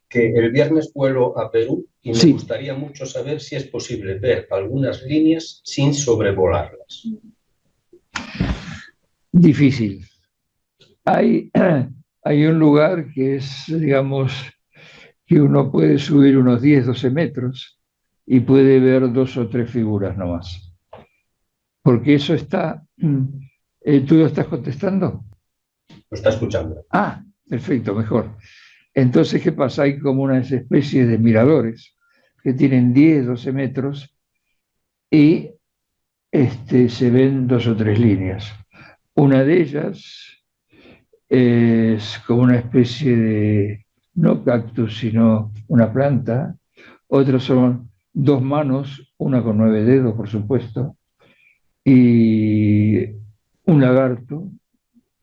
que el viernes vuelo a Perú y me gustaría mucho saber si es posible ver algunas líneas sin sobrevolarlas. Difícil. Hay un lugar que es, digamos, que uno puede subir unos 10, 12 metros y puede ver 2 o 3 figuras nomás. Porque eso está... ¿Tú lo estás contestando? Lo está escuchando. Ah, perfecto, mejor. Entonces, ¿qué pasa? Hay como unas especies de miradores que tienen 10, 12 metros y se ven 2 o 3 líneas. Una de ellas es como una especie de, no cactus, sino una planta. Otras son 2 manos, una con 9 dedos, por supuesto, y un lagarto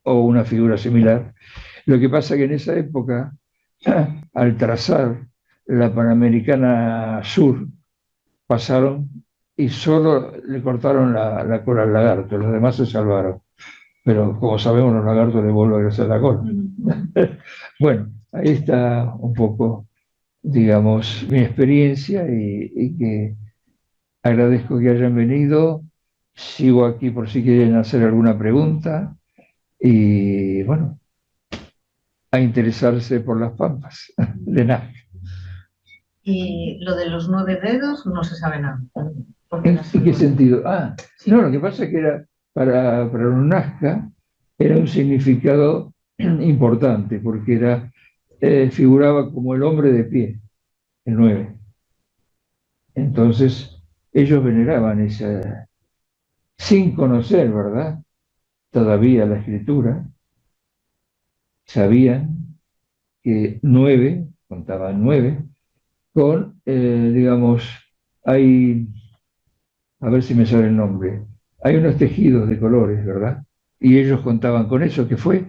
o una figura similar. Lo que pasa que en esa época, al trazar la Panamericana Sur, pasaron y solo le cortaron la cola al lagarto, los demás se salvaron. Pero como sabemos, los lagartos le vuelven a crecer la cola. Bueno, ahí está un poco, digamos, mi experiencia y que agradezco que hayan venido. Sigo aquí por si quieren hacer alguna pregunta y bueno, a interesarse por las pampas de Nazca. Y lo de los 9 dedos no se sabe nada. ¿En qué sentido? No, lo que pasa es que era para los Nazca era un significado importante porque era, figuraba como el hombre de pie, el 9. Entonces ellos veneraban esa, sin conocer, ¿verdad? Todavía la escritura, sabían que 9, contaban 9, con, digamos, hay, a ver si me sale el nombre, hay unos tejidos de colores, ¿verdad? Y ellos contaban con eso, que fue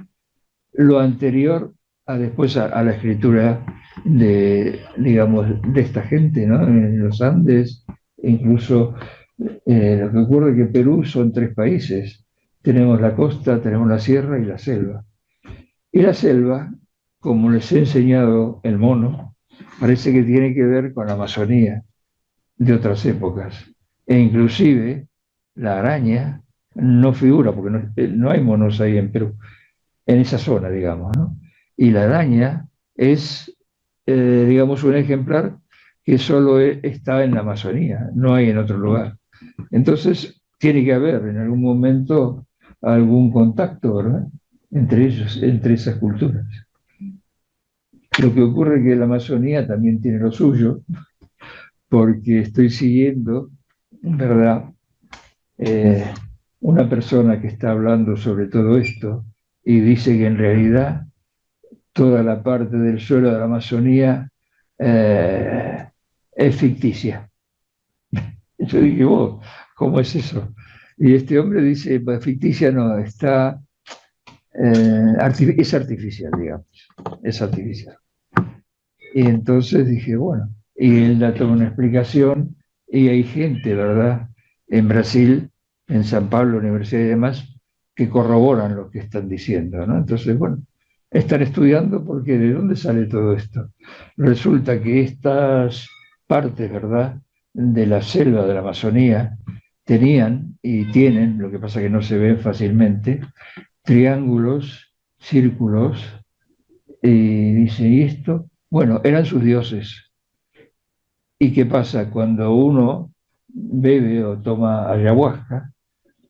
lo anterior a después a la escritura de, digamos, de esta gente, ¿no? En los Andes, incluso lo que ocurre es que Perú son 3 países. Tenemos la costa, tenemos la sierra y la selva. Y la selva, como les he enseñado el mono, parece que tiene que ver con la Amazonía de otras épocas. E inclusive la araña no figura, porque no hay monos ahí en Perú, en esa zona, digamos, ¿no? Y la araña es, digamos, un ejemplar que solo está en la Amazonía, no hay en otro lugar. Entonces, tiene que haber en algún momento algún contacto, ¿verdad? Entre ellos, entre esas culturas. Lo que ocurre es que la Amazonía también tiene lo suyo, porque estoy siguiendo, ¿verdad? Una persona que está hablando sobre todo esto y dice que en realidad toda la parte del suelo de la Amazonía es ficticia. Yo dije, vos, ¿cómo es eso? Y este hombre dice, pues, ficticia no, está, es artificial, digamos, es artificial. Y entonces dije, bueno, y él da toda una explicación, y hay gente, ¿verdad?, en Brasil, en San Pablo, Universidad y demás, que corroboran lo que están diciendo, ¿no? Entonces, bueno, están estudiando porque ¿de dónde sale todo esto? Resulta que estas partes, ¿verdad?, de la selva de la Amazonía tenían y tienen, lo que pasa que no se ven fácilmente, triángulos, círculos, y dice, ¿y esto? Bueno, eran sus dioses. ¿Y qué pasa? Cuando uno bebe o toma ayahuasca,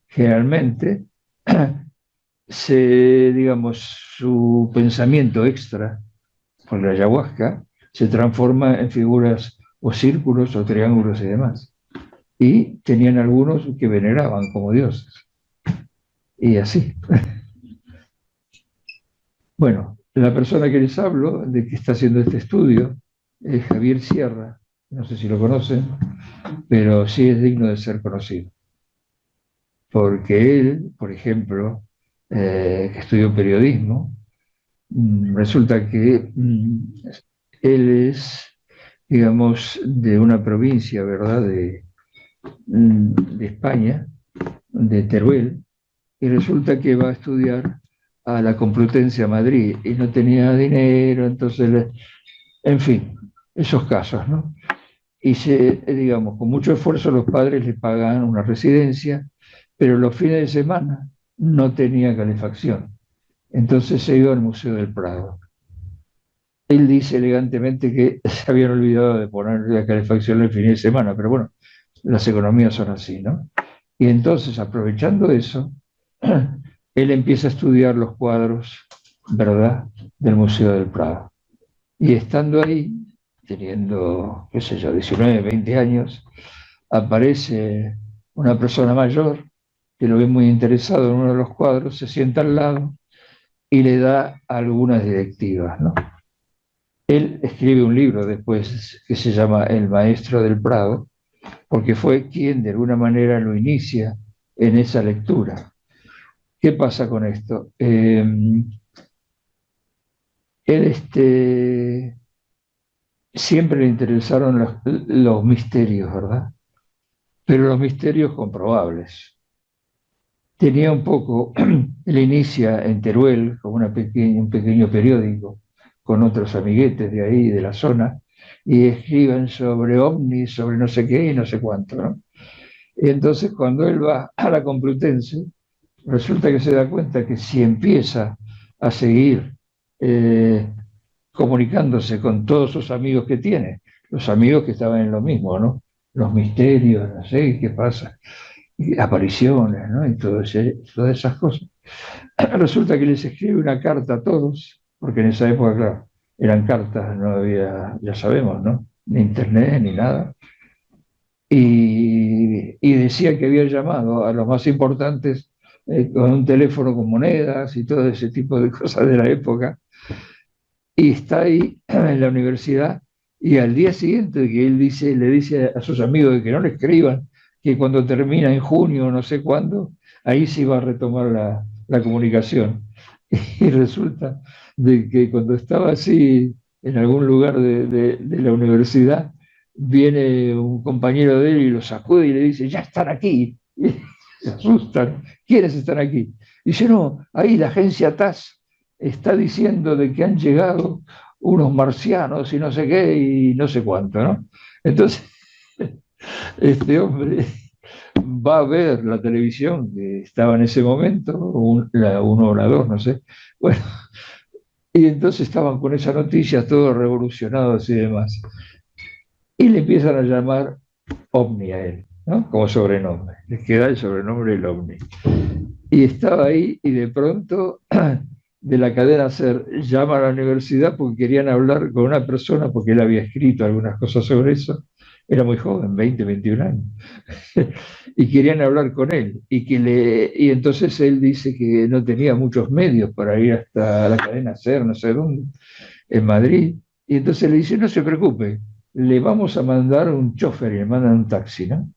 generalmente digamos, su pensamiento extra por la ayahuasca se transforma en figuras o círculos o triángulos y demás. Y tenían algunos que veneraban como dioses. Y así. Bueno, la persona que les hablo, de que está haciendo este estudio, es Javier Sierra. No sé si lo conocen, pero sí es digno de ser conocido. Porque él, por ejemplo, que estudió periodismo, resulta que él es, digamos, de una provincia, ¿verdad?, de España, de Teruel, y resulta que va a estudiar a la Complutense a Madrid y no tenía dinero, entonces, en fin, esos casos, ¿no? Y digamos, con mucho esfuerzo los padres le pagan una residencia, pero los fines de semana no tenía calefacción. Entonces se iba al Museo del Prado. Él dice elegantemente que se habían olvidado de poner la calefacción el fin de semana, pero bueno, las economías son así, ¿no? Y entonces, aprovechando eso, él empieza a estudiar los cuadros, ¿verdad?, del Museo del Prado. Y estando ahí, teniendo, qué sé yo, 19, 20 años, aparece una persona mayor que lo ve muy interesado en uno de los cuadros, se sienta al lado y le da algunas directivas, ¿no? Él escribe un libro después que se llama El Maestro del Prado, porque fue quien de alguna manera lo inicia en esa lectura. ¿Qué pasa con esto? Él siempre le interesaron los misterios, ¿verdad? Pero los misterios comprobables. Tenía un poco, él inicia en Teruel, como un pequeño periódico, con otros amiguetes de ahí, de la zona, y escriben sobre ovnis, sobre no sé qué y no sé cuánto, ¿no? Y entonces cuando él va a la Complutense, resulta que se da cuenta que si empieza a seguir eh, comunicándose con todos sus amigos que tiene, los amigos que estaban en lo mismo, ¿no? Los misterios, no sé qué pasa, y apariciones, ¿no? Y todas esas cosas. Resulta que les escribe una carta a todos, porque en esa época, claro, eran cartas, no había, ya sabemos, ¿no? Ni internet, ni nada. Y decía que había llamado a los más importantes con un teléfono con monedas y todo ese tipo de cosas de la época, y está ahí en la universidad, y al día siguiente que él le dice a sus amigos que no le escriban, que cuando termina en junio, no sé cuándo, ahí sí va a retomar la comunicación. Y resulta de que cuando estaba así en algún lugar de la universidad, viene un compañero de él y lo sacude y le dice, ya están aquí. Y se asustan. ¿Quiénes están aquí? Dice, no, ahí la agencia TAS está diciendo de que han llegado unos marcianos y no sé qué y no sé cuánto, ¿no? Entonces, este hombre va a ver la televisión que estaba en ese momento, un orador, no sé, bueno, y entonces estaban con esa noticia todos revolucionados y demás. Y le empiezan a llamar OVNI a él, ¿no? Como sobrenombre. Les queda el sobrenombre el OVNI. Y estaba ahí y de pronto de la cadena SER llama a la universidad porque querían hablar con una persona, porque él había escrito algunas cosas sobre eso, era muy joven, 20, 21 años, y querían hablar con él, y entonces él dice que no tenía muchos medios para ir hasta la cadena SER, no sé dónde, en Madrid, y entonces le dice, no se preocupe, le vamos a mandar un chofer, y le mandan un taxi, ¿no?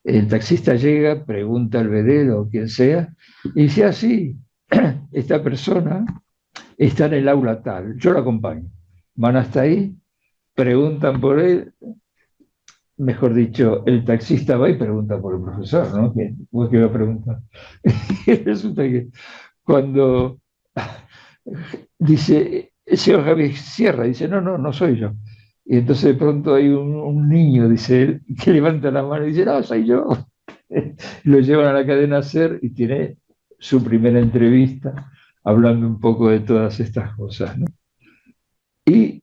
El taxista llega, pregunta al vedero o quien sea, y dice, ah, sí, esta persona está en el aula tal, yo lo acompaño. Van hasta ahí, preguntan por él, mejor dicho, el taxista va y pregunta por el profesor, ¿no? ¿Vos qué va a preguntar? Y resulta que cuando dice, el señor Javier Sierra, dice, no, no, no soy yo. Y entonces de pronto hay un niño, dice él, que levanta la mano y dice, no, soy yo. Lo llevan a la cadena SER y tiene su primera entrevista hablando un poco de todas estas cosas, ¿no? Y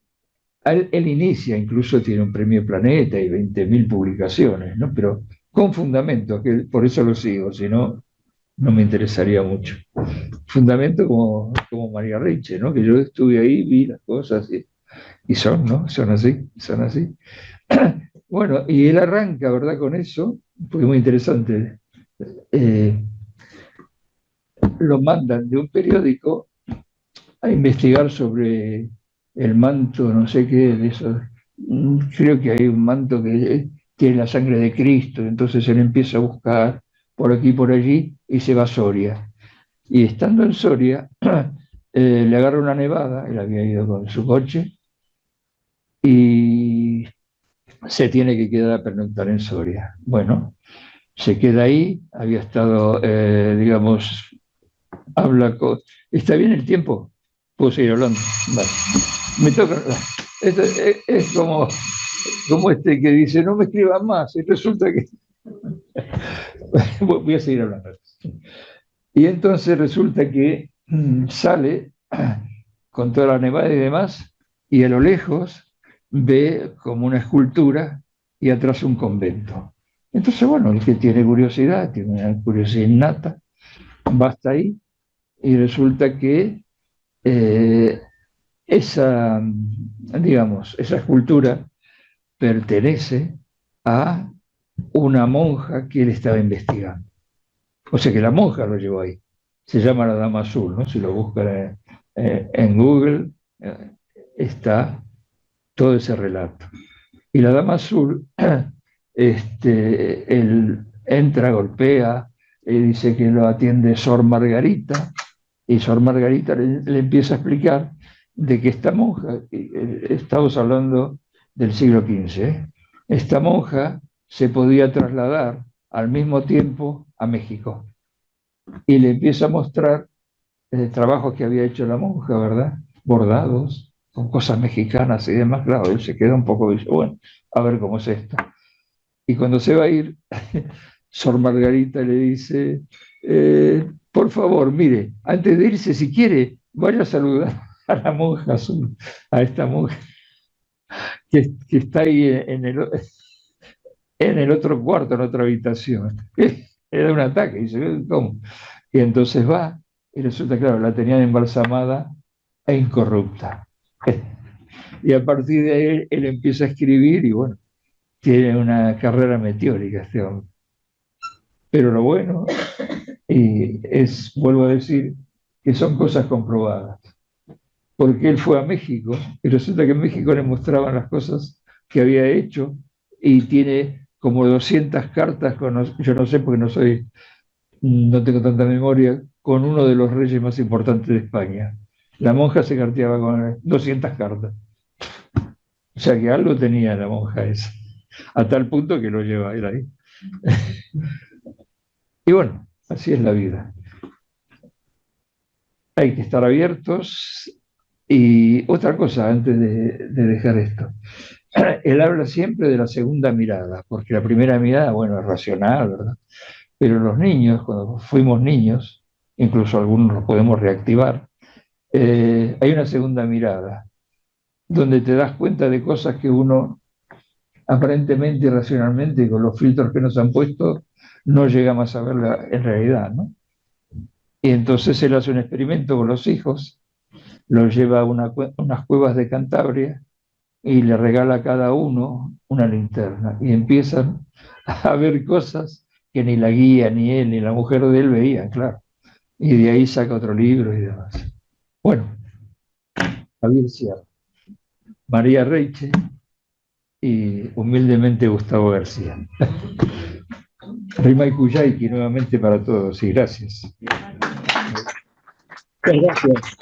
él inicia, incluso tiene un premio Planeta y 20.000 publicaciones, ¿no? Pero con fundamento, que por eso lo sigo, si no, no me interesaría mucho. Fundamento como María Reiche, ¿no? Que yo estuve ahí, vi las cosas y son, ¿no? Son así, son así. Bueno, y él arranca, ¿verdad? Con eso, porque es muy interesante. Lo mandan de un periódico a investigar sobre el manto, no sé qué, de eso. Creo que hay un manto que tiene la sangre de Cristo, entonces él empieza a buscar por aquí y por allí y se va a Soria. Y estando en Soria, le agarra una nevada, él había ido con su coche, y se tiene que quedar a pernoctar en Soria. Bueno, se queda ahí, había estado, digamos, habla con... ¿Está bien el tiempo? Puedo seguir hablando. Vale. Me toca... Es como este que dice, no me escriban más, y resulta que... Voy a seguir hablando. Y entonces resulta que sale con toda la nevada y demás, y a lo lejos ve como una escultura y atrás un convento. Entonces, bueno, el que tiene curiosidad, tiene una curiosidad innata, va hasta ahí y resulta que digamos, esa escultura pertenece a una monja que él estaba investigando. O sea que la monja lo llevó ahí. Se llama la Dama Azul, ¿no? Si lo buscan en Google, está todo ese relato. Y la Dama Azul, él entra, golpea, y dice que lo atiende Sor Margarita, y Sor Margarita le empieza a explicar de que esta monja, estamos hablando del siglo XV, esta monja se podía trasladar al mismo tiempo a México. Y le empieza a mostrar trabajos que había hecho la monja, ¿verdad? Bordados, con cosas mexicanas y demás. Claro, él se queda un poco, dice, bueno, a ver cómo es esto. Y cuando se va a ir, Sor Margarita le dice, por favor, mire, antes de irse, si quiere, vaya a saludar a la monja azul, a esta monja que está ahí en el otro cuarto, en otra habitación. Era un ataque, dice, ¿cómo? Y entonces va, y resulta, claro, la tenían embalsamada e incorrupta. Y a partir de ahí él empieza a escribir y bueno, tiene una carrera meteórica este hombre. Pero lo bueno es, vuelvo a decir, que son cosas comprobadas. Porque él fue a México y resulta que en México le mostraban las cosas que había hecho y tiene como 200 cartas, yo no sé porque no tengo tanta memoria, con uno de los reyes más importantes de España. La monja se carteaba con 200 cartas. O sea que algo tenía la monja esa, a tal punto que lo lleva él ahí. Y bueno, así es la vida. Hay que estar abiertos. Y otra cosa, antes de dejar esto. Él habla siempre de la segunda mirada, porque la primera mirada, bueno, es racional, ¿verdad? Pero los niños, cuando fuimos niños, incluso algunos los podemos reactivar, hay una segunda mirada, donde te das cuenta de cosas que uno aparentemente y racionalmente, con los filtros que nos han puesto, no llega más a verla en realidad, ¿no? Y entonces él hace un experimento con los hijos, los lleva a unas cuevas de Cantabria y le regala a cada uno una linterna. Y empiezan a ver cosas que ni la guía, ni él, ni la mujer de él veían, claro. Y de ahí saca otro libro y demás. Bueno, Javier Sierra, María Reiche y humildemente Gustavo García. Rima y Kuyaiki nuevamente para todos y gracias. Gracias.